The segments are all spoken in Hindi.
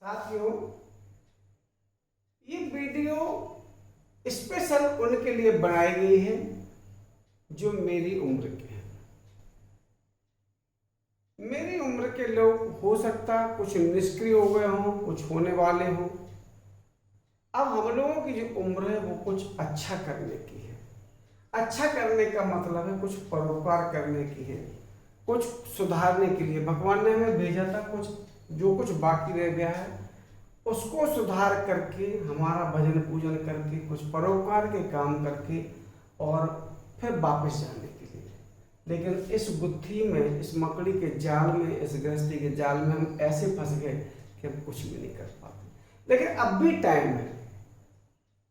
साथियों, ये वीडियो स्पेशल उनके लिए बनाई गई है जो मेरी उम्र के हैं। मेरी उम्र के लोग हो सकता कुछ निष्क्रिय हो गए हों, कुछ होने वाले हों। अब हम लोगों की जो उम्र है वो कुछ अच्छा करने की है। अच्छा करने का मतलब है कुछ परोपकार करने की है, कुछ सुधारने के लिए। भगवान ने हमें भेजा था कुछ, जो कुछ बाकी रह गया है उसको सुधार करके, हमारा भजन पूजन करके, कुछ परोपकार के काम करके और फिर वापस जाने के लिए। लेकिन इस बुद्धि में, इस मकड़ी के जाल में, इस गृहस्थी के जाल में हम ऐसे फंस गए कि हम कुछ भी नहीं कर पाते। लेकिन अब भी टाइम है,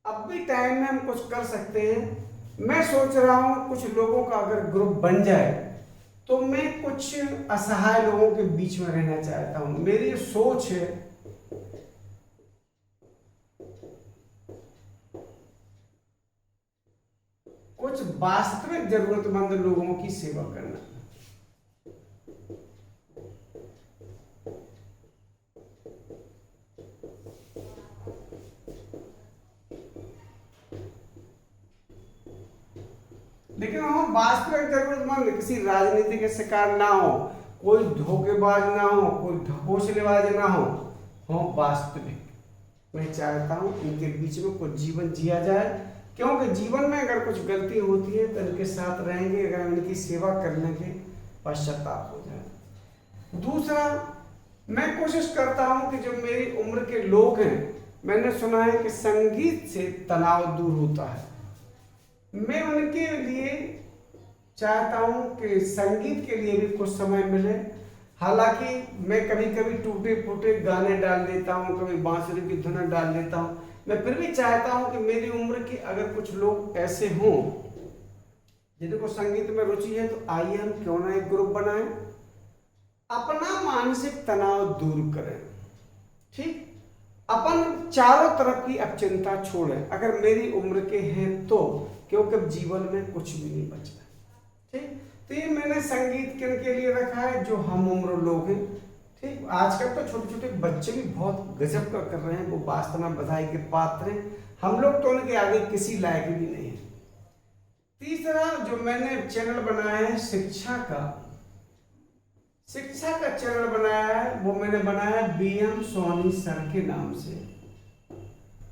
अब भी टाइम में हम कुछ कर सकते हैं। मैं सोच रहा हूँ कुछ लोगों का अगर ग्रुप बन जाए तो मैं कुछ असहाय लोगों के बीच में रहना चाहता हूँ। मेरी सोच है कुछ वास्तविक जरूरतमंद लोगों की सेवा करना। लेकिन हम वास्तविक जरूरतमंद किसी राजनीति के शिकार ना हो, कोई धोखेबाज ना हो, कोई ढकोसलेबाज ना हो, हम वास्तविक। मैं चाहता हूं इनके बीच में कुछ जीवन जिया जाए, क्योंकि जीवन में अगर कुछ गलती होती है तो इनके साथ रहेंगे, अगर इनकी सेवा करने के पश्चाताप हो जाए। दूसरा, मैं कोशिश करता हूं कि जो मेरी उम्र के लोग हैं, मैंने सुना है कि संगीत से तनाव दूर होता है। मैं उनके लिए चाहता हूं कि संगीत के लिए भी कुछ समय मिले। हालांकि मैं कभी कभी टूटे फूटे गाने डाल देता हूं, कभी बांसुरी की धुन डाल देता हूं। मैं फिर भी चाहता हूं कि मेरी उम्र के अगर कुछ लोग ऐसे हों जिनको संगीत में रुचि है, तो आइए हम क्यों ना एक ग्रुप बनाएं, अपना मानसिक तनाव दूर करें। ठीक, अपन चारों तरफ की अब चिंता छोड़ें अगर मेरी उम्र के हैं तो, क्योंकि अब जीवन में कुछ भी नहीं बचा। ठीक, तो ये मैंने संगीत के लिए रखा है जो हम उम्र लोग हैं। ठीक, आजकल तो छोटे छोटे बच्चे भी बहुत गजब का कर रहे हैं, वो वास्तव में बधाई के पात्र हैं। हम लोग तो उनके आगे किसी लायक भी नहीं है। तीसरा, जो मैंने चैनल बनाया है शिक्षा का चैनल बनाया है, वो मैंने बनाया है BM सोनी सर के नाम से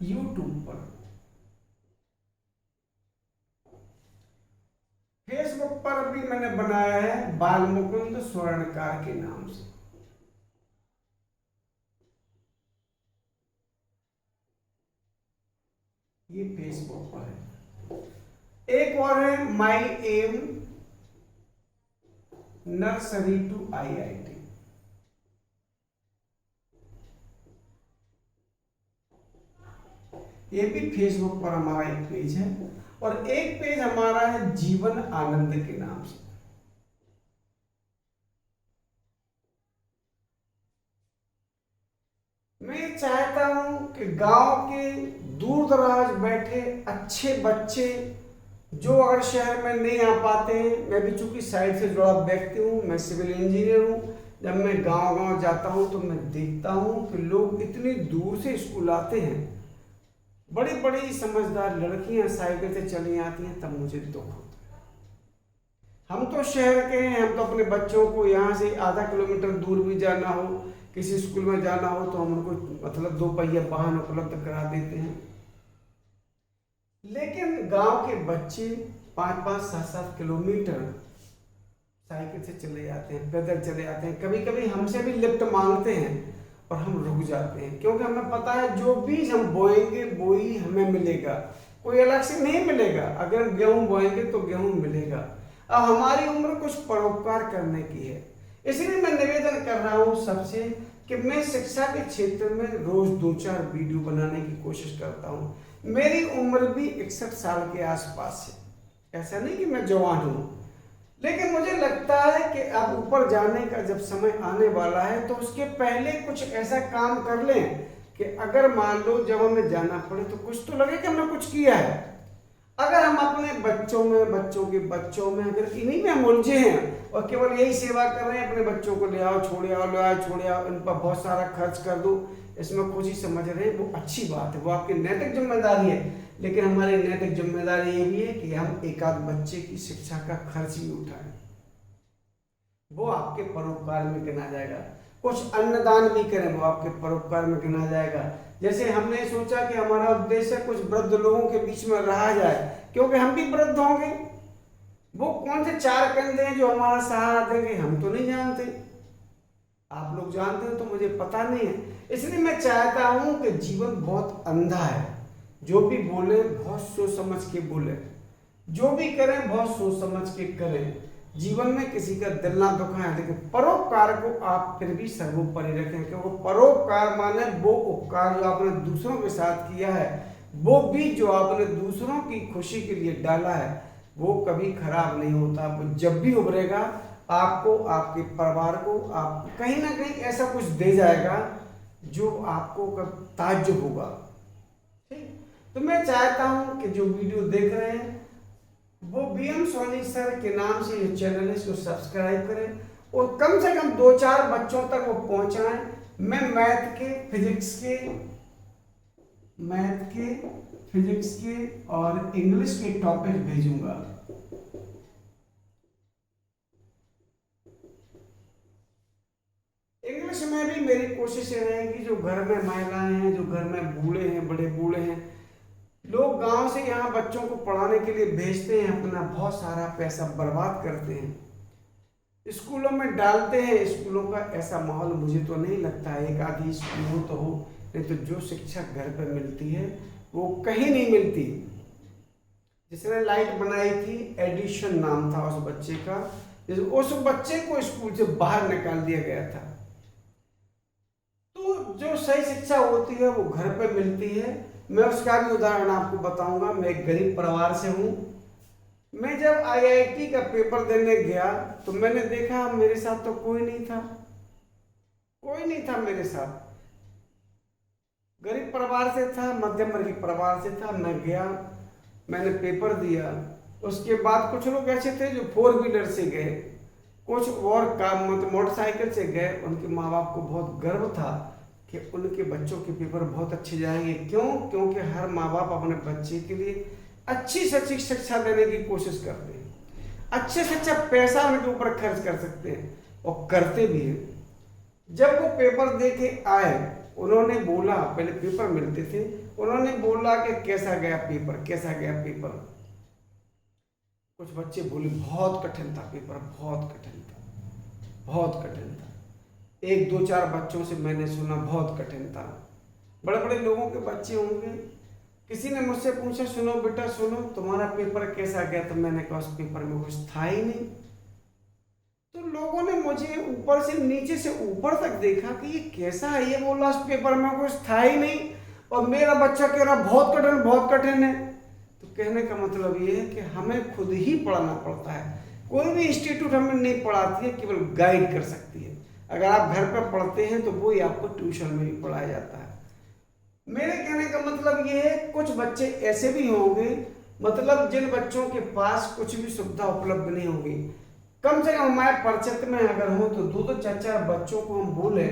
यूट्यूब पर। फेसबुक पर भी मैंने बनाया है बाल मुकुंद स्वर्णकार के नाम से। ये फेसबुक पर है। एक और है माई एम नर्सरी टू IIT। ये भी फेसबुक पर हमारा एक पेज है, और एक पेज हमारा है जीवन आनंद के नाम से। मैं चाहता हूं कि गांव के दूर दराज बैठे अच्छे बच्चे जो अगर शहर में नहीं आ पाते हैं, मैं भी चूंकि साइड से जुड़ा व्यक्ति हूं, मैं सिविल इंजीनियर हूं। जब मैं गांव गांव जाता हूं तो मैं देखता हूं कि लोग इतनी दूर से स्कूल आते हैं, बड़ी बड़ी समझदार लड़कियां साइकिल से चली आती हैं, तब मुझे दुख होता है। हम तो शहर के हैं, हम तो अपने बच्चों को यहाँ से आधा किलोमीटर दूर भी जाना हो, किसी स्कूल में जाना हो, तो हम उनको मतलब 2 पहिया वाहन उपलब्ध करा देते हैं। लेकिन गांव के बच्चे 5-5, 7-7 किलोमीटर साइकिल से चले जाते हैं, पैदल चले जाते हैं, कभी कभी हमसे भी लिफ्ट मांगते हैं और हम रुक जाते हैं, क्योंकि हमें पता है जो बीज हम बोएंगे वो ही हमें मिलेगा, कोई अलग से नहीं मिलेगा। अगर गेहूं बोएंगे तो गेहूं मिलेगा। अब हमारी उम्र कुछ परोपकार करने की है, इसलिए मैं निवेदन कर रहा हूं सबसे कि मैं शिक्षा के क्षेत्र में रोज 2-4 वीडियो बनाने की कोशिश करता हूं। मेरी उम्र भी 61 साल के आसपास है, ऐसा नहीं कि मैं जवान हूं, लेकिन मुझे लगता है कि अब ऊपर जाने का जब समय आने वाला है तो उसके पहले कुछ ऐसा काम कर लें कि अगर मान लो जब हमें जाना पड़े तो कुछ तो लगे कि हमने कुछ किया है। अगर हम अपने बच्चों में, बच्चों के बच्चों में अगर इन्हीं में हम उलझे हैं और केवल यही सेवा कर रहे हैं, अपने बच्चों को ले आओ छोड़े आओ, ले आओ छोड़े आओ, इन पर बहुत सारा खर्च कर दो, इसमें खुशी समझ रहे हैं, वो अच्छी बात है, वो आपकी नैतिक जिम्मेदारी है। लेकिन हमारी नैतिक जिम्मेदारी ये भी है कि हम एक आध बच्चे की शिक्षा का खर्च भी उठाएं, वो आपके परोपकार में गिना जाएगा। कुछ अन्नदान भी करें, वो आपके परोपकार में गिना जाएगा। जैसे हमने सोचा कि हमारा उद्देश्य कुछ वृद्ध लोगों के बीच में रहा जाए, क्योंकि हम भी वृद्ध होंगे, वो कौन से चार कंधे हैं जो हमारा सहारा देंगे, हम तो नहीं जानते, आप लोग जानते हैं तो मुझे पता नहीं है। इसलिए मैं चाहता हूं कि जीवन बहुत अंधा है, जो भी बोले बहुत सोच समझ के बोले, जो भी करें बहुत सोच समझ के करें, जीवन में किसी का दिल ना दुखाएं, लेकिन परोपकार को आप फिर भी सर्वोपरि रखें, क्योंकि परोपकार माने वो उपकार जो आपने दूसरों के साथ किया है, वो भी जो आपने दूसरों की खुशी के लिए डाला है, वो कभी खराब नहीं होता। वो जब भी उभरेगा आपको, आपके परिवार को, आप कहीं ना कहीं ऐसा कुछ दे जाएगा जो आपको कब ताज्जुब होगा। ठीक, तो मैं चाहता हूं कि जो वीडियो देख रहे हैं वो बीएम सोनी सर के नाम से ये चैनल है, इसको सब्सक्राइब करें और कम से कम 2-4 बच्चों तक वो पहुंचाएं। मैं मैथ के, फिजिक्स के और इंग्लिश के टॉपिक भेजूंगा। इंग्लिश में भी मेरी कोशिश ये रहेगी, जो घर में महिलाएं हैं, जो घर में बूढ़े हैं, बड़े बूढ़े हैं, लोग गांव से यहाँ बच्चों को पढ़ाने के लिए भेजते हैं, अपना बहुत सारा पैसा बर्बाद करते हैं, स्कूलों में डालते हैं। स्कूलों का ऐसा माहौल मुझे तो नहीं लगता, एक आधी स्कूल हो तो हो, नहीं तो जो शिक्षा घर पर मिलती है वो कहीं नहीं मिलती। जिसने लाइट बनाई थी, एडिशन नाम था उस बच्चे का, उस बच्चे को स्कूल से बाहर निकाल दिया गया था। तो जो सही शिक्षा होती है वो घर पर मिलती है। मैं उसका भी उदाहरण आपको बताऊंगा। मैं एक गरीब परिवार से हूं। मैं जब आईआईटी का पेपर देने गया तो मैंने देखा मेरे साथ तो कोई नहीं था, कोई नहीं था मेरे साथ। गरीब परिवार से था, मध्यम वर्गीय परिवार से था। मैं गया, मैंने पेपर दिया। उसके बाद कुछ लोग ऐसे थे जो 4 व्हीलर से गए, कुछ और काम मतलब मोटरसाइकिल से गए। उनके माँ बाप को बहुत गर्व था कि उनके बच्चों के पेपर बहुत अच्छे जाएंगे। क्यों? क्योंकि हर माँ बाप अपने बच्चे के लिए अच्छी से अच्छी शिक्षा देने की कोशिश करते हैं, अच्छे से अच्छा पैसा उनके ऊपर खर्च कर सकते हैं और करते भी हैं। जब वो पेपर दे के आए, उन्होंने बोला, पहले पेपर मिलते थे, उन्होंने बोला कि कैसा गया पेपर, कैसा गया पेपर। कुछ बच्चे बोले बहुत कठिन था पेपर, बहुत कठिन था, बहुत कठिन था। 1-2-4 बच्चों से मैंने सुना बहुत कठिन था। बड़े बड़े लोगों के बच्चे होंगे। किसी ने मुझसे पूछा, सुनो बेटा सुनो, तुम्हारा पेपर कैसा गया? तो मैंने कहा उस पेपर में कुछ था ही नहीं। तो लोगों ने मुझे ऊपर से नीचे से ऊपर तक देखा कि ये कैसा है, ये बोला उस पेपर में कुछ था ही नहीं, और मेरा बच्चा कह रहा बहुत कठिन, बहुत कठिन है। तो कहने का मतलब ये है कि हमें खुद ही पढ़ना पड़ता है। कोई भी इंस्टीट्यूट हमें नहीं पढ़ाती है, केवल गाइड कर सकती है। अगर आप घर पर पढ़ते हैं तो वो ही आपको ट्यूशन में भी पढ़ाया जाता है। मेरे कहने का मतलब ये है, कुछ बच्चे ऐसे भी होंगे, मतलब जिन बच्चों के पास कुछ भी सुविधा उपलब्ध नहीं होगी। कम से कम हमारे परिचित में अगर हो तो 2-2, 4-4 बच्चों को हम बोले,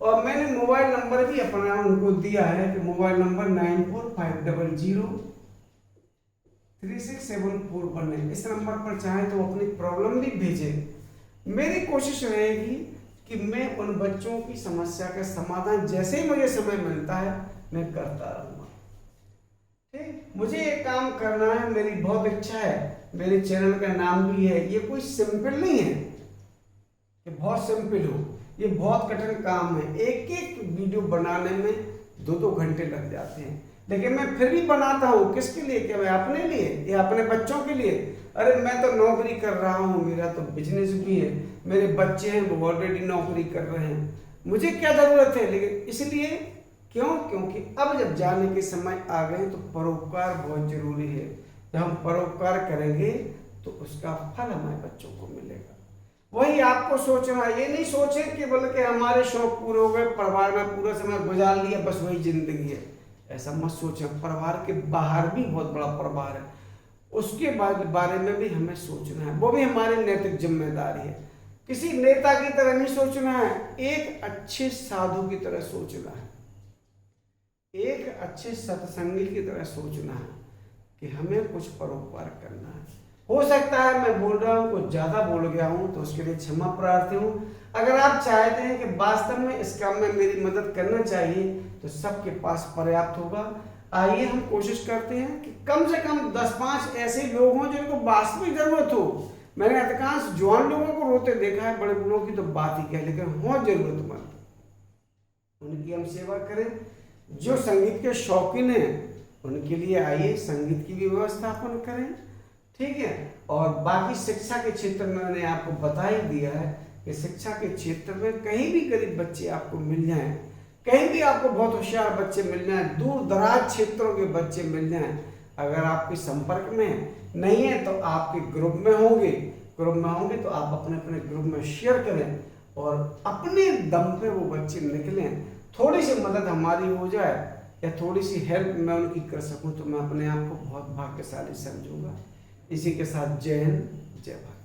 और मैंने मोबाइल नंबर भी अपना उनको दिया है कि मोबाइल नंबर 9450036741 है। इस नंबर पर चाहे तो अपनी प्रॉब्लम भी भेजें। मेरी कोशिश रहेगी कि मैं उन बच्चों की समस्या का समाधान जैसे ही मुझे समय मिलता है मैं करता रहूँगा। ठीक, मुझे ये काम करना है, मेरी बहुत इच्छा है। मेरे चैनल का नाम भी है। ये कोई सिंपल नहीं है कि बहुत सिंपल हो, ये बहुत कठिन काम है। एक एक वीडियो बनाने में 2-2 घंटे लग जाते हैं, लेकिन मैं फिर भी बनाता हूँ। किसके लिए? क्या मैं अपने लिए या अपने बच्चों के लिए? अरे मैं तो नौकरी कर रहा हूँ, मेरा तो बिजनेस भी है, मेरे बच्चे हैं वो ऑलरेडी नौकरी कर रहे हैं, मुझे क्या ज़रूरत है? लेकिन इसलिए क्यों? क्योंकि अब जब जाने के समय आ गए तो परोपकार बहुत जरूरी है। जब हम परोपकार करेंगे तो उसका फल हमारे बच्चों को मिलेगा। वही आपको सोचना, ये नहीं सोचे कि बल्कि हमारे शौक पूरे हो गए, परिवार में पूरा समय गुजार लिया, बस वही जिंदगी है। ऐसा मत सोचें। परिवार के बाहर भी बहुत बड़ा परिवार है। उसके बारे में भी हमें सोचना है, वो भी हमारी नैतिक जिम्मेदारी है। किसी नेता की तरह नहीं सोचना है, एक अच्छे साधु की तरह सोचना है, एक अच्छे सत्संगी की तरह सोचना है कि हमें कुछ परोपकार करना है। हो सकता है मैं बोल रहा हूँ कुछ ज़्यादा बोल गया हूँ तो उसके लिए क्षमा प्रार्थी हूँ। अगर आप चाहते हैं कि वास्तव में इस काम में मेरी मदद करना चाहिए तो सबके पास पर्याप्त होगा। आइए हम कोशिश करते हैं कि कम से कम 10-5 ऐसे लोग हों जिनको वास्तविक जरूरत हो। मैंने अधिकांश जवान लोगों को रोते देखा है, बड़े बूढ़ों की तो बात ही क्या, लेकिन हो जरूरतमंद, उनकी हम सेवा करें। जो संगीत के शौकीन हैं उनके लिए आइए संगीत की भी व्यवस्था अपन करें, ठीक है। और बाकी शिक्षा के क्षेत्र में मैंने आपको बता ही दिया है कि शिक्षा के क्षेत्र में कहीं भी गरीब बच्चे आपको मिल जाएं, कहीं भी आपको बहुत होशियार बच्चे मिल जाएं, दूर दराज क्षेत्रों के बच्चे मिल जाएं, अगर आपके संपर्क में नहीं है तो आपके ग्रुप में होंगे तो आप अपने अपने ग्रुप में शेयर करें और अपने दम पे वो बच्चे निकलें। थोड़ी सी मदद हमारी हो जाए या थोड़ी सी हेल्प मैं उनकी कर सकूं तो मैं अपने आप को बहुत भाग्यशाली समझूंगा। इसी के साथ जय हिंद, जय भारत।